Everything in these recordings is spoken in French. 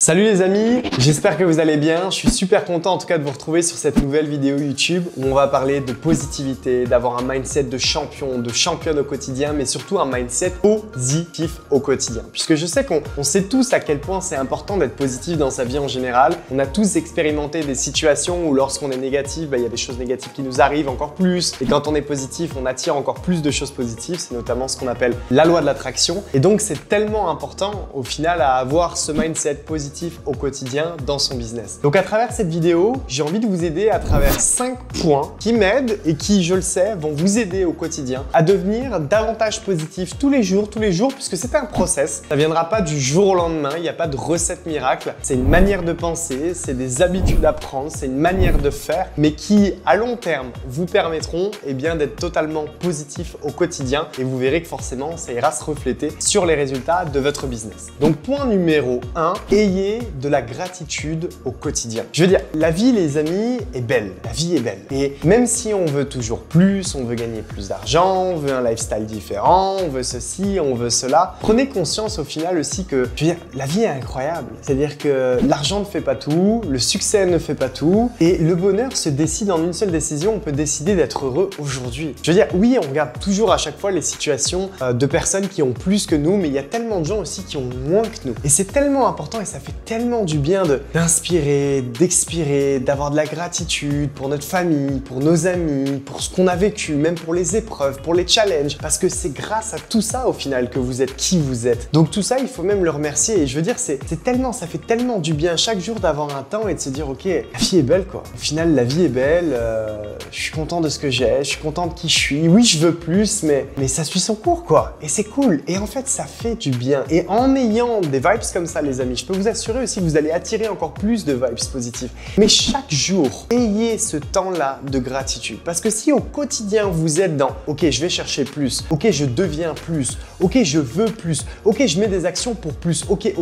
Salut les amis, j'espère que vous allez bien. Je suis super content en tout cas de vous retrouver sur cette nouvelle vidéo YouTube où on va parler de positivité, d'avoir un mindset de champion, de championne au quotidien, mais surtout un mindset positif au quotidien. Puisque je sais qu'on sait tous à quel point c'est important d'être positif dans sa vie en général. On a tous expérimenté des situations où lorsqu'on est négatif, il y a des choses négatives qui nous arrivent encore plus. Et quand on est positif, on attire encore plus de choses positives. C'est notamment ce qu'on appelle la loi de l'attraction. Et donc c'est tellement important au final à avoir ce mindset positif au quotidien dans son business. Donc à travers cette vidéo, j'ai envie de vous aider à travers 5 points qui m'aident et qui, je le sais, vont vous aider au quotidien à devenir davantage positif tous les jours, puisque c'est un process. Ça ne viendra pas du jour au lendemain, il n'y a pas de recette miracle. C'est une manière de penser, c'est des habitudes à prendre, c'est une manière de faire, mais qui, à long terme, vous permettront d'être totalement positif au quotidien et vous verrez que forcément, ça ira se refléter sur les résultats de votre business. Donc point numéro 1, ayez de la gratitude au quotidien. Je veux dire, la vie, les amis, est belle. La vie est belle. Et même si on veut toujours plus, on veut gagner plus d'argent, on veut un lifestyle différent, on veut ceci, on veut cela, prenez conscience au final aussi que, je veux dire, la vie est incroyable. C'est-à-dire que l'argent ne fait pas tout, le succès ne fait pas tout, et le bonheur se décide en une seule décision. On peut décider d'être heureux aujourd'hui. Je veux dire, oui, on regarde toujours à chaque fois les situations de personnes qui ont plus que nous, mais il y a tellement de gens aussi qui ont moins que nous. Et c'est tellement important et ça fait tellement du bien d'inspirer, d'expirer, d'avoir de la gratitude pour notre famille, pour nos amis, pour ce qu'on a vécu, même pour les épreuves, pour les challenges, parce que c'est grâce à tout ça au final que vous êtes qui vous êtes. Donc tout ça, il faut même le remercier et je veux dire, ça fait tellement du bien chaque jour d'avoir un temps et de se dire ok, la vie est belle quoi. Au final, la vie est belle, je suis content de ce que j'ai, je suis content de qui je suis. Oui, je veux plus, mais ça suit son cours quoi. Et c'est cool. Et en fait, ça fait du bien. Et en ayant des vibes comme ça, les amis, je peux vous assurer aussi que vous allez attirer encore plus de vibes positives. Mais chaque jour, ayez ce temps-là de gratitude. Parce que si au quotidien, vous êtes dans « Ok, je vais chercher plus. Ok, je deviens plus. Ok, je veux plus. Ok, je mets des actions pour plus. Ok. »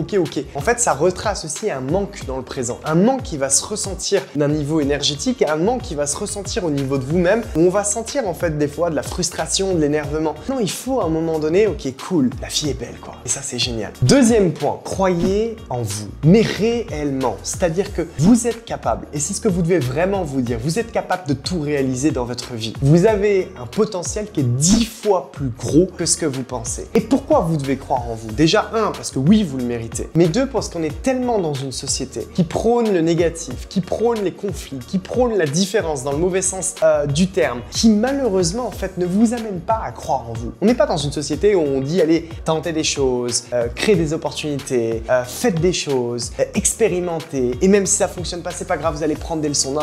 En fait, ça retrace aussi un manque dans le présent. Un manque qui va se ressentir d'un niveau énergétique et un manque qui va se ressentir au niveau de vous-même où on va sentir en fait des fois de la frustration, de l'énervement. Non, il faut à un moment donné « Ok, cool. La vie est belle quoi. » Et ça, c'est génial. Deuxième point, croyez en vous. Mais réellement, c'est-à-dire que vous êtes capable, et c'est ce que vous devez vraiment vous dire, vous êtes capable de tout réaliser dans votre vie. Vous avez un potentiel qui est 10 fois plus gros que ce que vous pensez. Et pourquoi vous devez croire en vous? Déjà, 1, parce que oui, vous le méritez. Mais 2, parce qu'on est tellement dans une société qui prône le négatif, qui prône les conflits, qui prône la différence dans le mauvais sens du terme, qui malheureusement, en fait, ne vous amène pas à croire en vous. On n'est pas dans une société où on dit, allez, tentez des choses, créez des opportunités, faites des choses, expérimenter, et même si ça fonctionne pas, c'est pas grave, vous allez prendre des leçons. Non,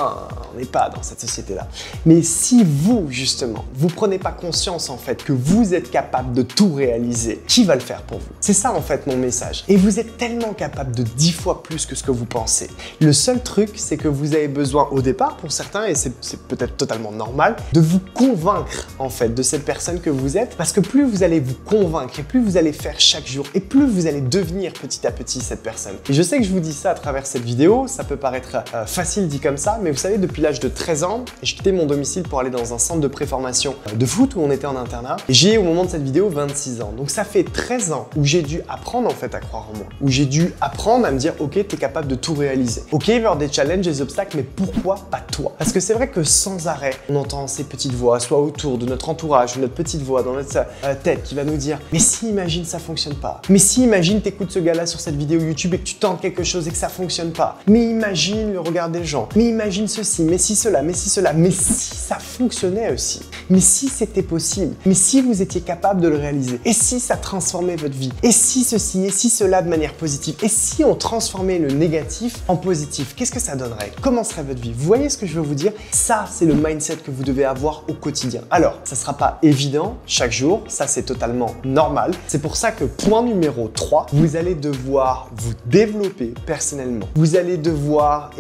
on n'est pas dans cette société-là. Mais si vous, justement, vous prenez pas conscience en fait que vous êtes capable de tout réaliser, qui va le faire pour vous? C'est ça en fait mon message. Et vous êtes tellement capable de 10 fois plus que ce que vous pensez. Le seul truc, c'est que vous avez besoin au départ, pour certains, et c'est peut-être totalement normal, de vous convaincre en fait de cette personne que vous êtes, parce que plus vous allez vous convaincre et plus vous allez faire chaque jour, et plus vous allez devenir petit à petit cette personne. Et je sais que je vous dis ça à travers cette vidéo, ça peut paraître facile dit comme ça, mais vous savez, depuis l'âge de 13 ans, j'ai quitté mon domicile pour aller dans un centre de préformation de foot où on était en internat. Et j'ai, au moment de cette vidéo, 26 ans. Donc ça fait 13 ans où j'ai dû apprendre en fait à croire en moi, où j'ai dû apprendre à me dire ok, t'es capable de tout réaliser. Ok, il va y avoir des challenges, des obstacles, mais pourquoi pas toi? Parce que c'est vrai que sans arrêt, on entend ces petites voix, soit autour de notre entourage, ou notre petite voix dans notre tête qui va nous dire mais si imagine ça fonctionne pas, mais si imagine t'écoutes ce gars-là sur cette vidéo YouTube et que tu tentes quelque chose et que ça fonctionne pas. Mais imagine le regard des gens. Mais imagine ceci, mais si cela, mais si cela. Mais si ça fonctionnait aussi. Mais si c'était possible. Mais si vous étiez capable de le réaliser. Et si ça transformait votre vie. Et si ceci, et si cela de manière positive. Et si on transformait le négatif en positif. Qu'est-ce que ça donnerait? Comment serait votre vie? Vous voyez ce que je veux vous dire? Ça, c'est le mindset que vous devez avoir au quotidien. Alors, ça sera pas évident chaque jour. Ça, c'est totalement normal. C'est pour ça que point numéro 3, vous allez devoir vous développer personnellement. Vous allez devoir,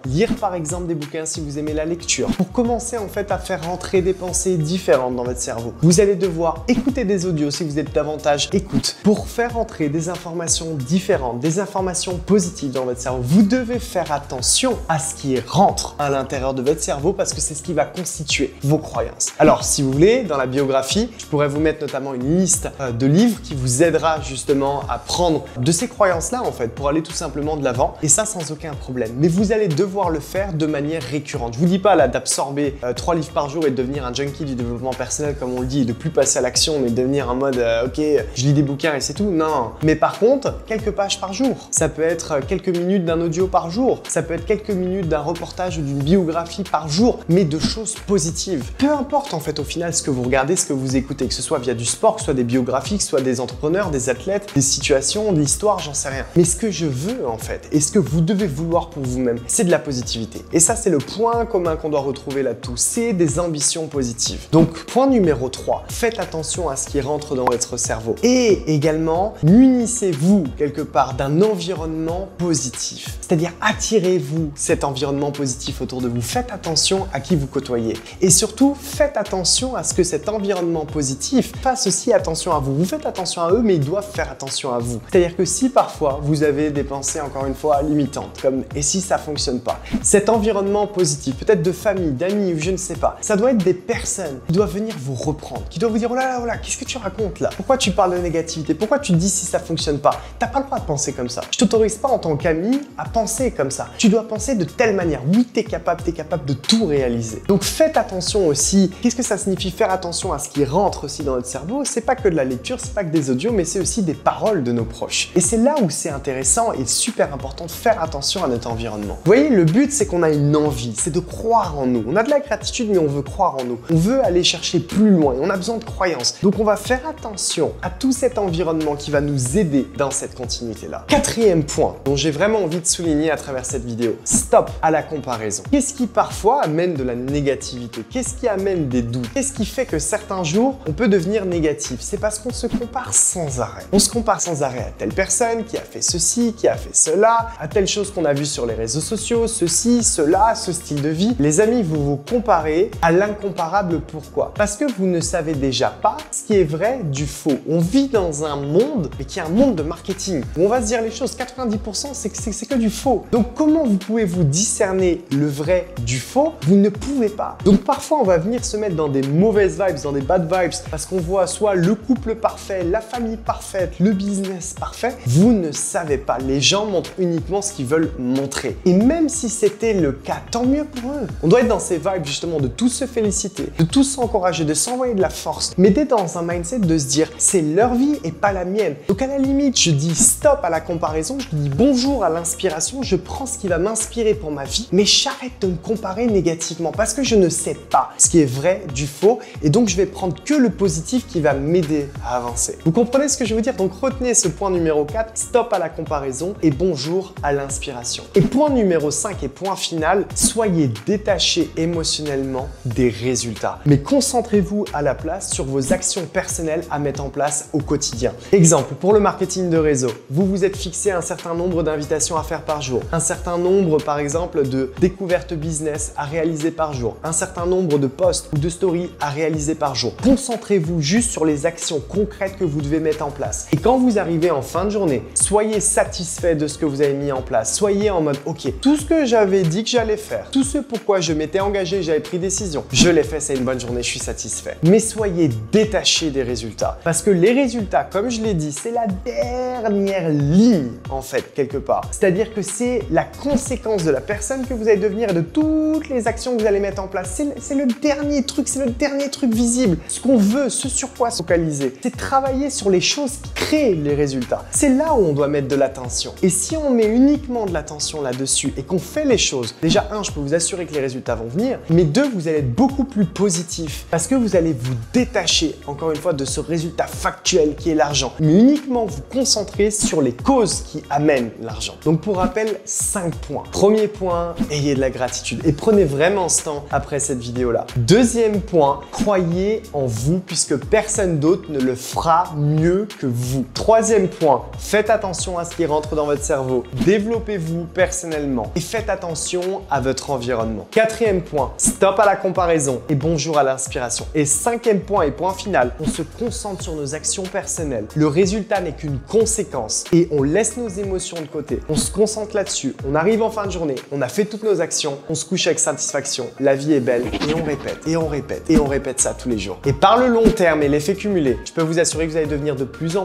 lire par exemple des bouquins si vous aimez la lecture, pour commencer en fait à faire rentrer des pensées différentes dans votre cerveau. Vous allez devoir écouter des audios si vous êtes davantage écoute. Pour faire entrer des informations différentes, des informations positives dans votre cerveau, vous devez faire attention à ce qui rentre à l'intérieur de votre cerveau parce que c'est ce qui va constituer vos croyances. Alors, si vous voulez, dans la biographie, je pourrais vous mettre notamment une liste de livres qui vous aidera justement à prendre de ces croyances-là en fait pour aller tout simplement de l'avant et ça sans aucun problème. Mais vous allez devoir le faire de manière récurrente. Je vous dis pas là d'absorber 3 livres par jour et de devenir un junkie du développement personnel comme on le dit et de plus passer à l'action mais de devenir en mode ok, je lis des bouquins et c'est tout. Non. Mais par contre, quelques pages par jour. Ça peut être quelques minutes d'un audio par jour. Ça peut être quelques minutes d'un reportage ou d'une biographie par jour, mais de choses positives. Peu importe en fait au final ce que vous regardez, ce que vous écoutez, que ce soit via du sport, que ce soit des biographies, que ce soit des entrepreneurs, des athlètes, des situations, de l'histoire, j'en sais rien. Mais ce que je veux en fait, et ce que vous devez vouloir pour vous-même, c'est de la positivité. Et ça, c'est le point commun qu'on doit retrouver là-dessous, c'est des ambitions positives. Donc, point numéro 3, faites attention à ce qui rentre dans votre cerveau. Et également, munissez-vous quelque part d'un environnement positif. C'est-à-dire, attirez-vous cet environnement positif autour de vous. Faites attention à qui vous côtoyez. Et surtout, faites attention à ce que cet environnement positif fasse aussi attention à vous. Vous faites attention à eux, mais ils doivent faire attention à vous. C'est-à-dire que si parfois, vous avez des pensées, encore une fois, limitantes, comme « et si ça fonctionne pas ?» Cet environnement positif, peut-être de famille, d'amis ou je ne sais pas, ça doit être des personnes qui doivent venir vous reprendre, qui doivent vous dire « oh là là, qu'est-ce que tu racontes là? Pourquoi tu parles de négativité? Pourquoi tu dis si ça fonctionne pas? T'as pas le droit de penser comme ça. Je t'autorise pas en tant qu'ami à penser comme ça. Tu dois penser de telle manière. Oui, t'es capable de tout réaliser. » Donc faites attention aussi. Qu'est-ce que ça signifie faire attention à ce qui rentre aussi dans notre cerveau? C'est pas que de la lecture, c'est pas que des audios, mais c'est aussi des paroles de nos proches. Et c'est là où c'est intéressant et super important de faire attention à notre environnement. Vous voyez, le but, c'est qu'on a une envie, c'est de croire en nous. On a de la gratitude, mais on veut croire en nous. On veut aller chercher plus loin et on a besoin de croyances. Donc, on va faire attention à tout cet environnement qui va nous aider dans cette continuité-là. 4e point dont j'ai vraiment envie de souligner à travers cette vidéo, stop à la comparaison. Qu'est-ce qui parfois amène de la négativité? Qu'est-ce qui amène des doutes? Qu'est-ce qui fait que certains jours, on peut devenir négatif? C'est parce qu'on se compare sans arrêt. On se compare sans arrêt à telle personne qui a fait ceci, qui a fait cela, à telle chose qu'on a vu sur les réseaux sociaux, ceci, cela, ce style de vie. Les amis, vous vous comparez à l'incomparable. Pourquoi? Parce que vous ne savez déjà pas ce qui est vrai du faux. On vit dans un monde, mais qui est un monde de marketing, où on va se dire les choses, 90% c'est que du faux. Donc comment vous pouvez vous discerner le vrai du faux? Vous ne pouvez pas. Donc parfois on va venir se mettre dans des mauvaises vibes, dans des bad vibes, parce qu'on voit soit le couple parfait, la famille parfaite, le business parfait. Vous ne savez pas. Les gens montrent uniquement ce qu'ils veulent montrer. Et même si c'était le cas, tant mieux pour eux. On doit être dans ces vibes justement de tous se féliciter, de tous s'encourager, de s'envoyer de la force, mais d'être dans un mindset de se dire c'est leur vie et pas la mienne. Donc à la limite, je dis stop à la comparaison, je dis bonjour à l'inspiration, je prends ce qui va m'inspirer pour ma vie, mais j'arrête de me comparer négativement parce que je ne sais pas ce qui est vrai du faux et donc je vais prendre que le positif qui va m'aider à avancer. Vous comprenez ce que je veux dire? Donc retenez ce point numéro 4, stop à la comparaison et bonjour à l'inspiration. Et point numéro 5 et point final, soyez détachés émotionnellement des résultats. Mais concentrez-vous à la place sur vos actions personnelles à mettre en place au quotidien. Exemple, pour le marketing de réseau, vous vous êtes fixé un certain nombre d'invitations à faire par jour, un certain nombre par exemple de découvertes business à réaliser par jour, un certain nombre de posts ou de stories à réaliser par jour. Concentrez-vous juste sur les actions concrètes que vous devez mettre en place. Et quand vous arrivez en fin de journée, soyez satisfait de ce que vous avez mis en place. Soyez en mode ok, tout ce que j'avais dit que j'allais faire, tout ce pourquoi je m'étais engagé, j'avais pris décision, je l'ai fait, c'est une bonne journée, je suis satisfait. Mais soyez détachés des résultats. Parce que les résultats, comme je l'ai dit, c'est la dernière ligne en fait, quelque part. C'est-à-dire que c'est la conséquence de la personne que vous allez devenir et de toutes les actions que vous allez mettre en place. C'est le dernier truc, c'est le dernier truc visible. Ce qu'on veut, ce sur quoi se focaliser, c'est travailler sur les choses qui créent les résultats. C'est là où on doit mettre de l'attention. Et si on met uniquement de l'attention là-dessus et qu'on fait les choses, déjà je peux vous assurer que les résultats vont venir, mais 2, vous allez être beaucoup plus positif parce que vous allez vous détacher, encore une fois, de ce résultat factuel qui est l'argent, mais uniquement vous concentrer sur les causes qui amènent l'argent. Donc pour rappel, 5 points. Premier point, ayez de la gratitude et prenez vraiment ce temps après cette vidéo-là. Deuxième point, croyez en vous puisque personne d'autre ne le fera mieux que vous. Troisième point, faites attention à ce qui rentre dans votre cerveau. Développez-vous personnellement et faites attention à votre environnement. Quatrième point, stop à la comparaison et bonjour à l'inspiration. Et cinquième point et point final, on se concentre concentre sur nos actions personnelles, le résultat n'est qu'une conséquence et on laisse nos émotions de côté, on se concentre là-dessus, on arrive en fin de journée, on a fait toutes nos actions, on se couche avec satisfaction, la vie est belle et on répète et on répète et on répète ça tous les jours. Et par le long terme et l'effet cumulé, je peux vous assurer que vous allez devenir de plus en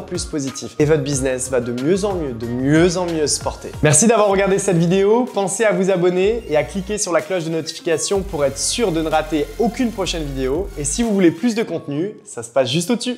plus positif et votre business va de mieux en mieux se porter. Merci d'avoir regardé cette vidéo, pensez à vous abonner et à cliquer sur la cloche de notification pour être sûr de ne rater aucune prochaine vidéo. Et si vous voulez plus de contenu, ça se passe juste au-dessus.